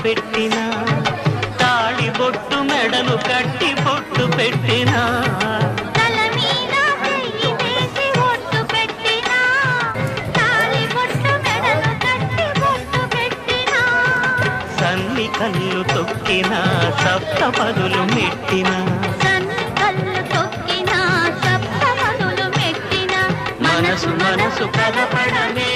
పెట్టినా తాళి బొట్టు మెడలు కట్టి బొట్టు పెట్టినా సన్ని కళ్ళు తొక్కినా సప్త పదులు మెట్టినా మనసు మనసు కలపడమే